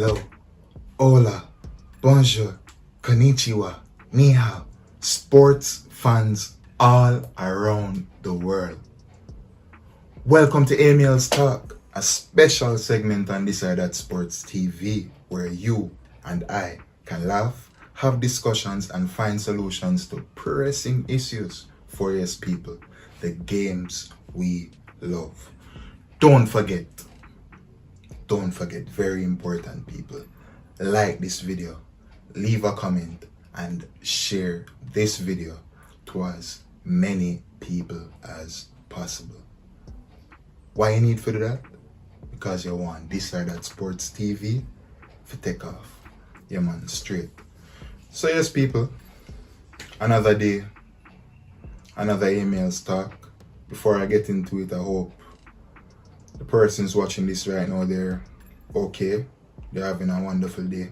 Hello, hola, bonjour, konnichiwa, ni hao, sports fans all around the world. Welcome to Emil's Talk, a special segment on This or That Sports TV where you and I can laugh, have discussions and find solutions to pressing issues for us people, the games we love. Don't forget, very important people, like this video, leave a comment and share this video to as many people as possible. Why you need to do that? Because you want This or That Sports TV to take off. Yeah man, straight. So yes people, another day, another Emil's Talk. Before I get into it, I hope the persons watching this right now, they're okay. They're having a wonderful day.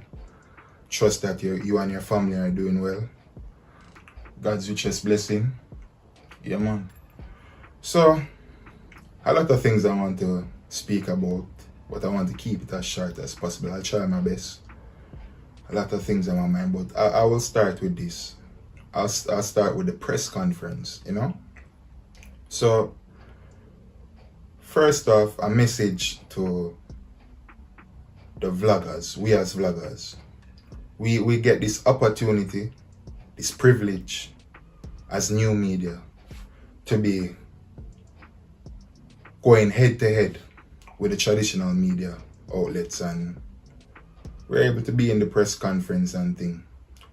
Trust that you and your family are doing well. God's richest blessing. Yeah man. So, a lot of things I want to speak about, but I want to keep it as short as possible. I'll try my best. A lot of things on my mind, but I will start with this. I'll start with the press conference, you know? So, first off, a message to the vloggers, we as vloggers. We get this opportunity, this privilege as new media to be going head to head with the traditional media outlets, and we're able to be in the press conference and thing.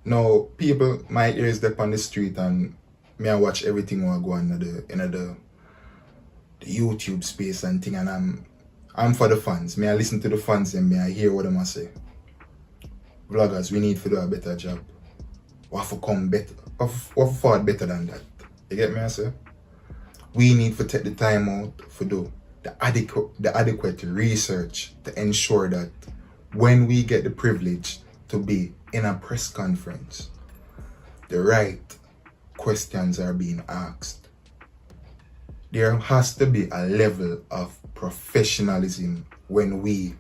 Now, people, my ears up on the street and me I watch everything while go on in the YouTube space and thing, and I'm for the fans. Me I listen to the fans and me I hear what them say. Vloggers, we need to do a better job. We have to come better. We have to forward better than that. You get me I say? We need to take the time out to do the adequate research to ensure that when we get the privilege to be in a press conference, the right questions are being asked. There has to be a level of professionalism when we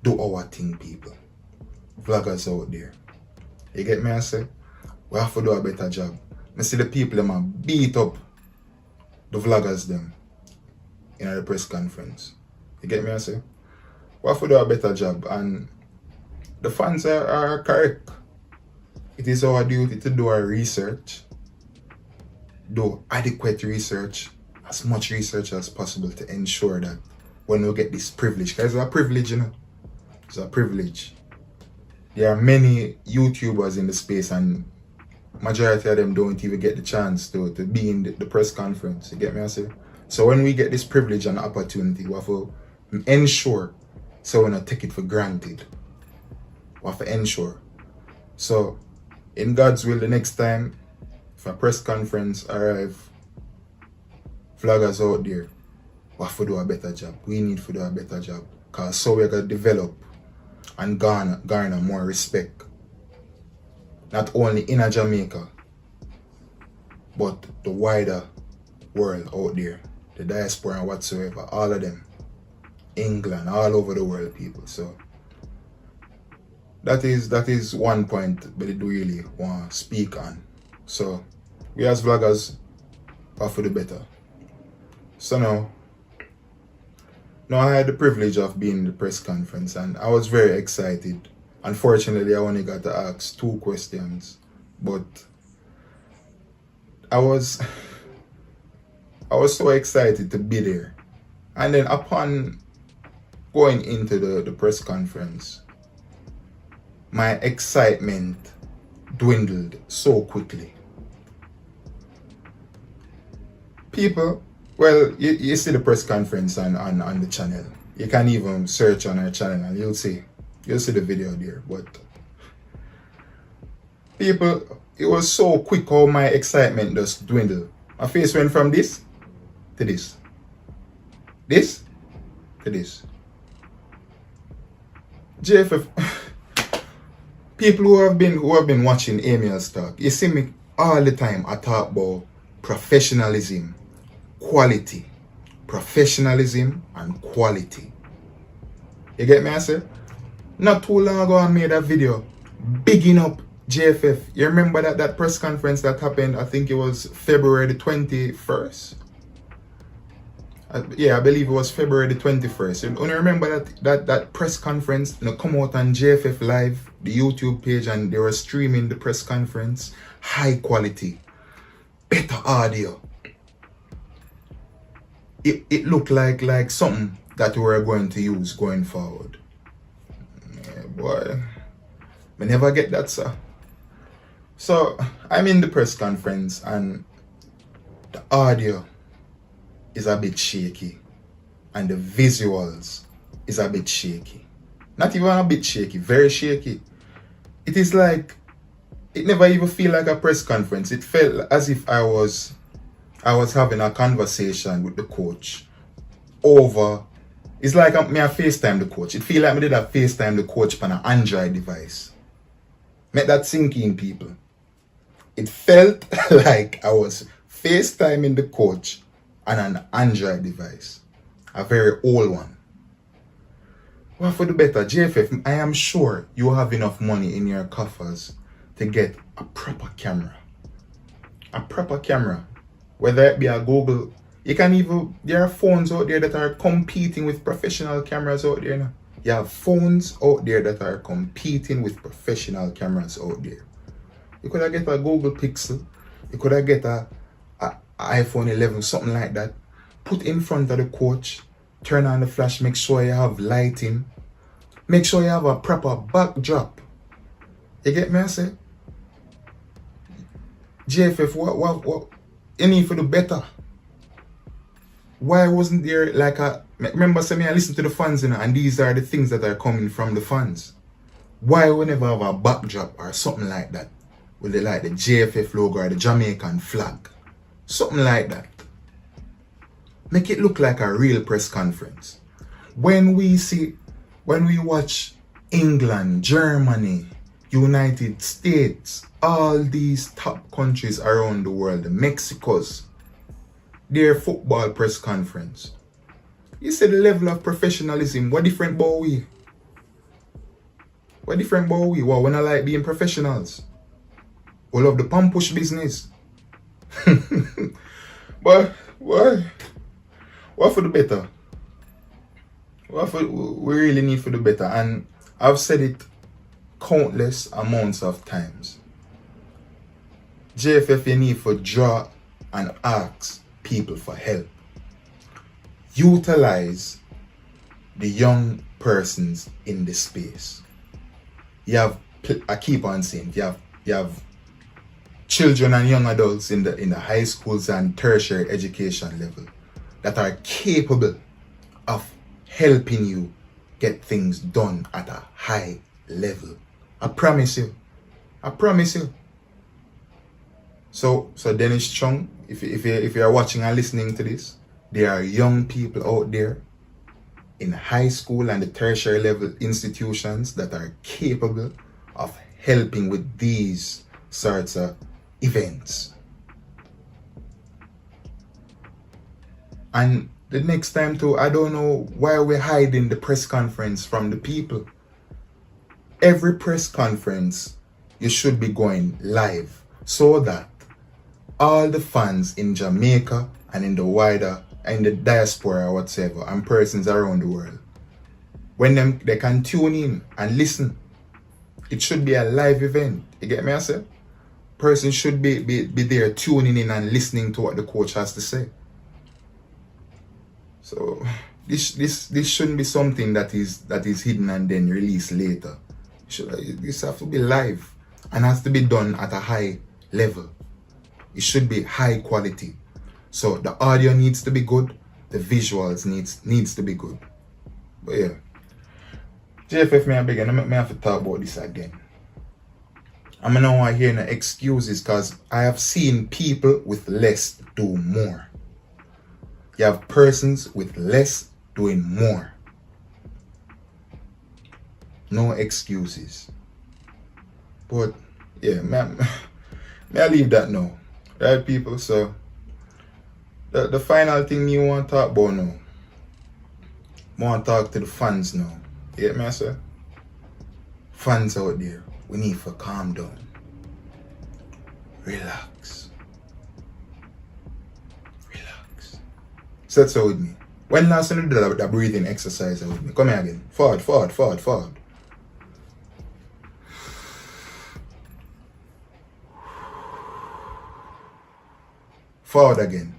do our thing, people. Vloggers out there. You get me I say? We have to do a better job. I see the people them beat up the vloggers them in the press conference. You get me I say? We have to do a better job, and the fans are correct. It is our duty to do our research, do adequate research, as much research as possible to ensure that when we get this privilege, because it's a privilege, you know, it's a privilege. There are many YouTubers in the space and majority of them don't even get the chance to be in the press conference. You get me I say? So when we get this privilege and opportunity, we have to ensure so we don't take it for granted. We have to ensure. So in God's will, the next time if a press conference arrive, vloggers out there, we have to do a better job. We need to do a better job. Because so we're going to develop and garner more respect. Not only in a Jamaica, but the wider world out there. The diaspora and whatsoever. All of them. England, all over the world, people. So that is one point but it really want to speak on. So we as vloggers have to do better. So now I had the privilege of being in the press conference and I was very excited. Unfortunately, I only got to ask 2 questions, but I was so excited to be there. And then upon going into the press conference, my excitement dwindled so quickly. People, well, you see the press conference on the channel. You can even search on our channel and you'll see the video there. But people, it was so quick how my excitement just dwindled. My face went from this to this. This to this. JFF, people who have been watching Emil's Talk, you see me all the time I talk about professionalism, quality. Professionalism and quality. You get me I say? Not too long ago I made a video bigging up JFF. You remember that press conference that happened, I think it was February the 21st? Yeah, I believe it was February the 21st. You only remember that press conference, come out on JFF Live, the YouTube page, and they were streaming the press conference. High quality, better audio. It looked like something that we were going to use going forward. Yeah, boy, we never get that, sir. So I'm in the press conference and the audio is a bit shaky and the visuals is a bit shaky. Not even a bit shaky, very shaky. It is like, it never even feel like a press conference. It felt as if I was having a conversation with the coach over, it's like I FaceTime the coach. It feel like I did a FaceTime the coach on an Android device. Make that sink in, people. It felt like I was FaceTiming the coach on an Android device. A very old one. Well, for the better, JFF, I am sure you have enough money in your coffers to get a proper camera. A proper camera. Whether it be a Google, you can even, there are phones out there that are competing with professional cameras out there now. You have phones out there that are competing with professional cameras out there. You could have get a Google Pixel, you could have get a iPhone 11, something like that. Put in front of the coach, turn on the flash, make sure you have lighting, make sure you have a proper backdrop. You get me, I say? JFF, what you need for the better? Why wasn't there like a, remember saying I listen to the fans, and these are the things that are coming from the fans. Why we never have a backdrop or something like that with the JFF logo or the Jamaican flag? Something like that. Make it look like a real press conference. When we watch England, Germany, United States, all these top countries around the world, the Mexicos, their football press conference. You see the level of professionalism, what different about we? What different about we? Well, when I like being professionals. All of the pump push business. But what for the better? We really need for the better, and I've said it countless amounts of times. JFF, you need for draw and ask people for help. Utilize the young persons in the space. You have, I keep on saying, you have children and young adults in the high schools and tertiary education level that are capable of helping you get things done at a high level. I promise you. I promise you. So Dennis Chung, if you are watching and listening to this, there are young people out there in high school and the tertiary level institutions that are capable of helping with these sorts of events. And the next time too, I don't know why we're hiding the press conference from the people. Every press conference, you should be going live so that all the fans in Jamaica and in the wider, in the diaspora or whatever, and persons around the world, when they can tune in and listen. It should be a live event. You get me, I say? Person should be there tuning in and listening to what the coach has to say. So this shouldn't be something that is hidden and then released later. This have to be live and has to be done at a high level. It should be high quality. So the audio needs to be good, the visuals needs to be good. But yeah, JFF, me I have to talk about this again. I'm not want to hear no excuses, because I have seen people with less do more. You have persons with less doing more. No excuses. But yeah, may I leave that now. Right, people? So the final thing you want to talk about now, I want to talk to the fans now. You get me, I say? fans out there, we need to calm down. Relax. Relax. So that's with me. When last time you did that breathing exercise with me? Come here again. Forward, forward, forward, forward. Forward again.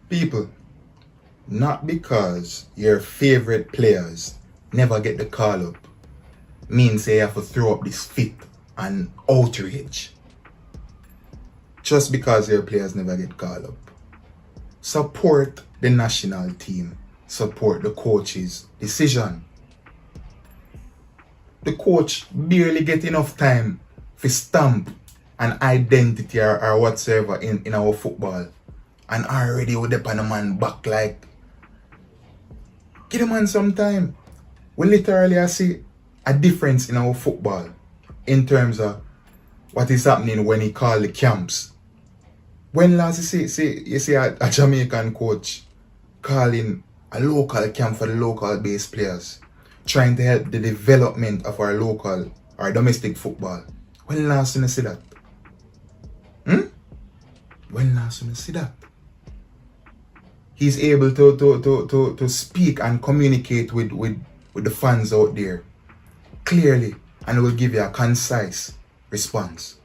People, not because your favorite players never get the call up means they have to throw up this fit and outrage. Just because your players never get called up. Support the national team. Support the coach's decision. The coach barely get enough time to stamp an identity or whatsoever in our football. And already with the man back like, give the man some time. We literally see a difference in our football in terms of what is happening when he call the camps. When last you see a Jamaican coach calling a local camp for the local base players, trying to help the development of our local or domestic football. When last you see that? When last you see that? He's able to speak and communicate with the fans out there clearly, and will give you a concise response.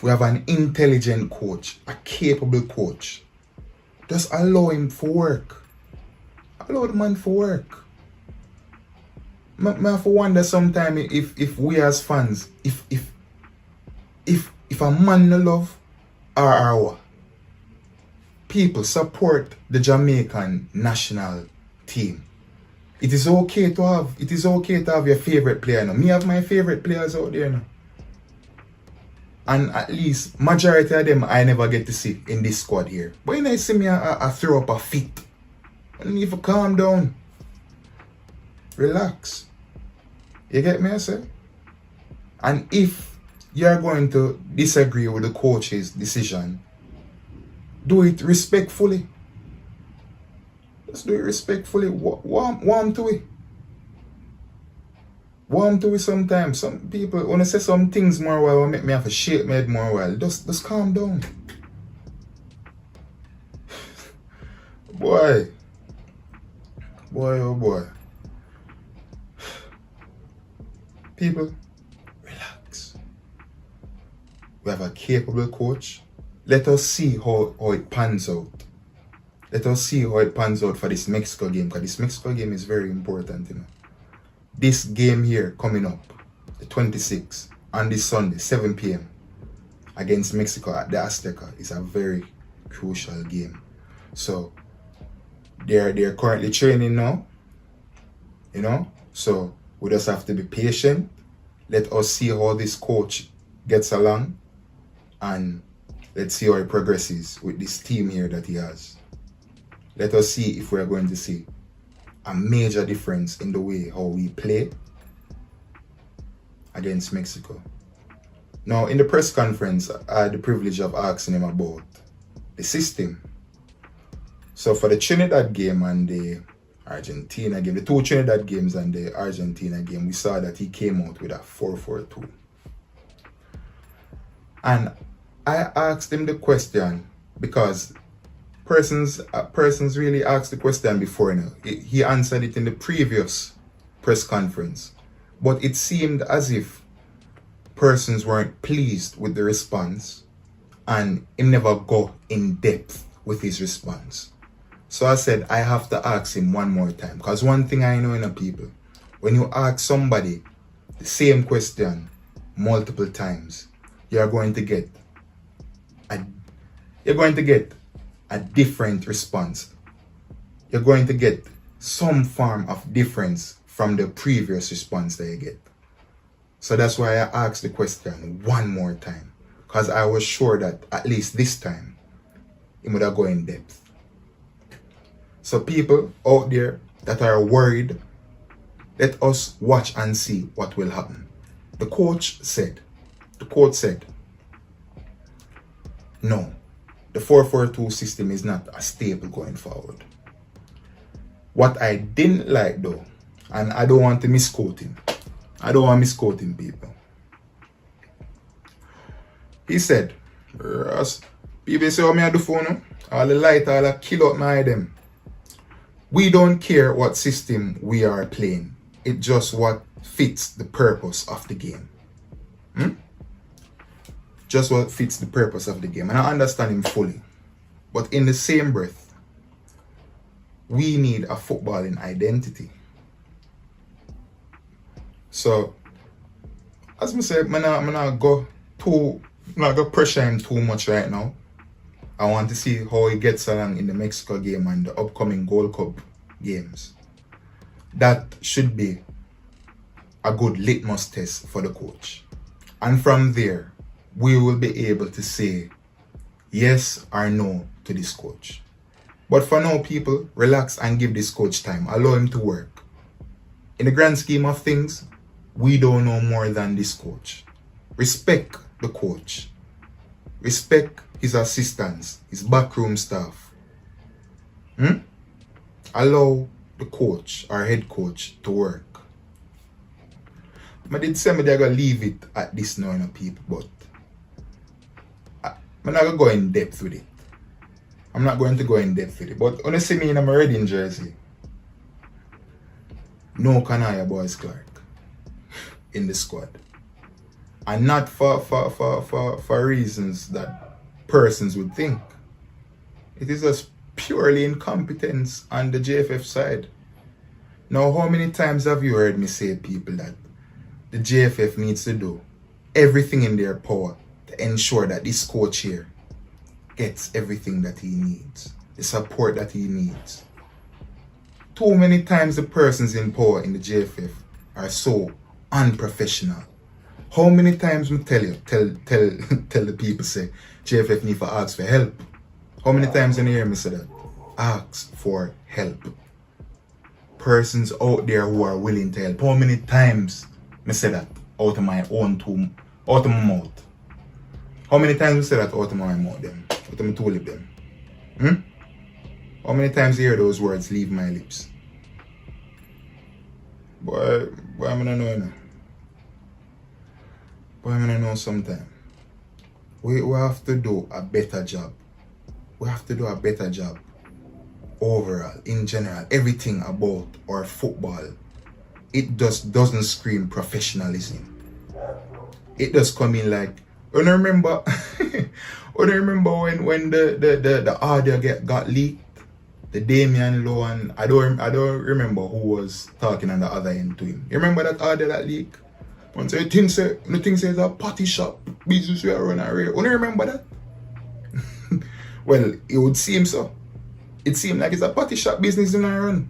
We have an intelligent coach, a capable coach. Just allow him for work. Allow the man for work. I have to wonder sometimes if we as fans, if a man no love or people support the Jamaican national team. It is okay to have your favorite player now. Me have my favorite players out there now. And at least majority of them I never get to see in this squad here. But when I see me I throw up a fit, I need to calm down. Relax. You get me, I say? And if you're going to disagree with the coach's decision, do it respectfully. Just do it respectfully. Warm to it. Warm to it sometimes. Some people want to say some things more while make me have to shake my head more while. Just calm down. Boy. Boy, oh boy. People, relax. We have a capable coach. Let us see how it pans out. Let us see how it pans out for this Mexico game, because this Mexico game is very important, you know. This game here coming up, the 26th, on this Sunday, 7 p.m. against Mexico at the Azteca, is a very crucial game. So they're currently training now, you know. So we just have to be patient. Let us see how this coach gets along, and let's see how he progresses with this team here that he has. Let us see if we're going to see a major difference in the way how we play against Mexico. Now, in the press conference, I had the privilege of asking him about the system. So for the Trinidad game and the Argentina game, the two Trinidad games and the Argentina game, we saw that he came out with a 4-4-2. And I asked him the question because persons really asked the question before now. He answered it in the previous press conference. But it seemed as if persons weren't pleased with the response, and him never go in depth with his response. So I said I have to ask him one more time, because one thing I know in a people, when you ask somebody the same question multiple times, you're going to get a different response. You're going to get some form of difference from the previous response that you get. So that's why I asked the question one more time, because I was sure that at least this time he would have gone in depth. So people out there that are worried, let us watch and see what will happen. The coach said, no, the 4-4-2 system is not a staple going forward. What I didn't like though, and I don't want to misquote him. I don't want misquoting people. He said, Ross, people say, oh, me I do for no? All the light, all the kill out my them. We don't care what system we are playing. It's just what fits the purpose of the game. Just what fits the purpose of the game. And I understand him fully. But in the same breath, we need a footballing identity. So, as I said, I'm not go pressure him too much right now. I want to see how he gets along in the Mexico game and the upcoming Gold Cup games. That should be a good litmus test for the coach. And from there, we will be able to say yes or no to this coach. But for now, people, relax and give this coach time. Allow him to work. In the grand scheme of things, we don't know more than this coach. Respect the coach. Respect his assistants, his backroom staff. Allow the coach or head coach to work. I did say they're going to leave it at this now, people, but I'm not going to go in depth with it. I'm not going to go in depth with it. But when you see me in my Reading jersey, no Kanaya Boys Clark in the squad. And not for reasons that persons would think. It is just purely incompetence on the JFF side. Now, how many times have you heard me say, people, that the JFF needs to do everything in their power to ensure that this coach here gets everything that he needs, the support that he needs. Too many times the persons in power in the JFF are so unprofessional. How many times we tell the people say JFF need to ask for help? How many times you hear me say that? Ask for help. Persons out there who are willing to help. How many times I say that out of my mouth? How many times I say that out of my mouth them? Out of my two lip them? How many times you hear those words leave my lips? Boy, I'm gonna know, you know. Boy, I'm gonna know sometime. We have to do a better job. We have to do a better job overall, in general, everything about our football. It just doesn't scream professionalism. It does come in like, I remember when the audio got leaked, the Damian Lowe, and I don't remember who was talking on the other end to him. You remember that audio that leak? One say things say it's a party shop business we are running around. You remember that? Well, it would seem so. It seemed like it's a party shop business in our run.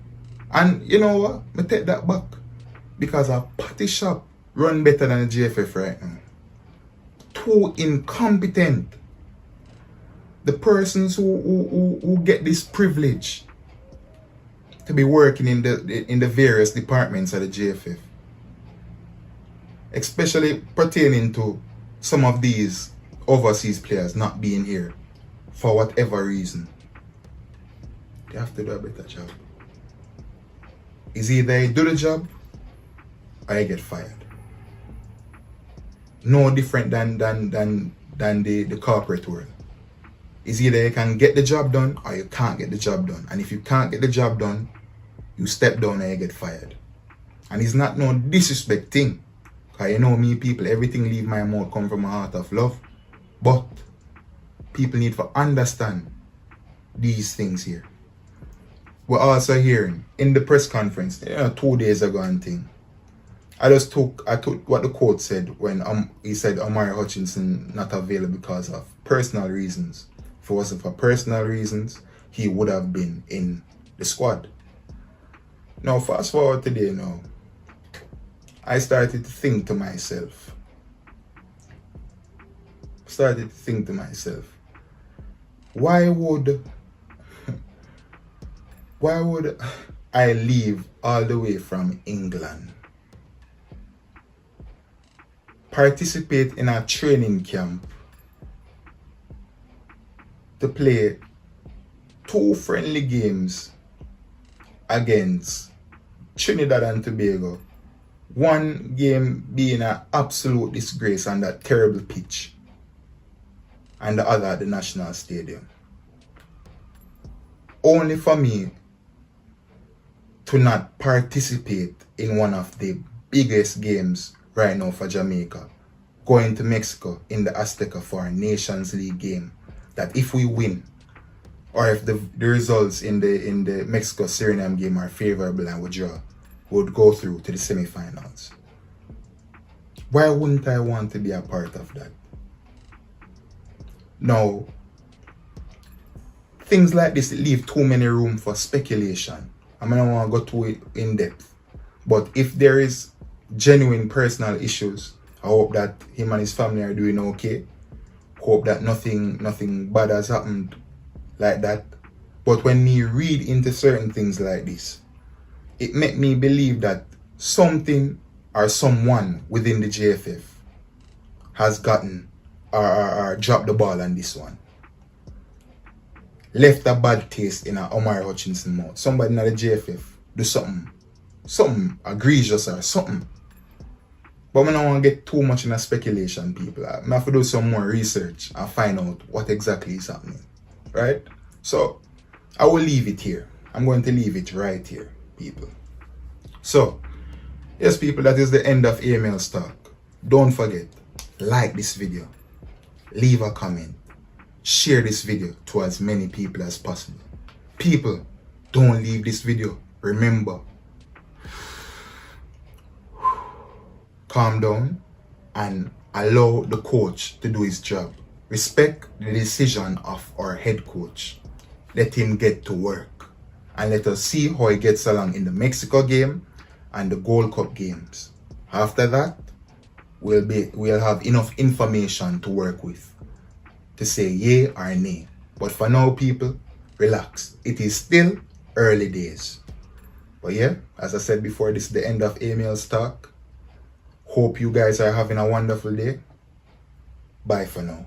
And you know what? I take that back. Because a party shop run better than a JFF right now. Too incompetent. The persons who get this privilege to be working in the various departments of the JFF, especially pertaining to some of these overseas players not being here for whatever reason, they have to do a better job. It's either you do the job or you get fired. No different than the corporate world. It's either you can get the job done or you can't get the job done. And if you can't get the job done, you step down and you get fired. And it's not no disrespect thing. Because you know me, people, everything leave my mouth come from a heart of love. But people need to understand these things here. We're also hearing in the press conference, 2 days ago and thing. I took what the quote said when he said Omari Hutchinson not available because of personal reasons. If it wasn't for personal reasons, he would have been in the squad. Now, fast forward today now, I started to think to myself, why would I leave all the way from England, participate in a training camp to play 2 friendly games against Trinidad and Tobago. One game being an absolute disgrace on that terrible pitch, and the other at the National Stadium. Only for me to not participate in one of the biggest games right now for Jamaica, going to Mexico in the Azteca for a Nations League game, that if we win, or if the results in the Mexico-Suriname game are favorable and we draw, would go through to the semi-finals. Why wouldn't I want to be a part of that? Now, things like this leave too many room for speculation. I don't want to go too in depth. But if there is genuine personal issues, I hope that him and his family are doing okay. Hope that nothing bad has happened like that. But when me read into certain things like this, it make me believe that something or someone within the JFF has gotten or dropped the ball on this one. Left a bad taste in a Omar Hutchinson mouth. Somebody in the JFF do something egregious or something. But I don't want to get too much in a speculation, people. I have to do some more research and find out what exactly is happening. Right? So, I will leave it here. I'm going to leave it right here, people. So, yes, people, that is the end of Emil's talk. Don't forget, like this video, leave a comment, share this video to as many people as possible. People, don't leave this video. Remember, calm down and allow the coach to do his job. Respect the decision of our head coach. Let him get to work. And let us see how he gets along in the Mexico game and the Gold Cup games. After that, we'll have enough information to work with to say yay or nay. But for now, people, relax. It is still early days. But yeah, as I said before, this is the end of Emil's talk. Hope you guys are having a wonderful day. Bye for now.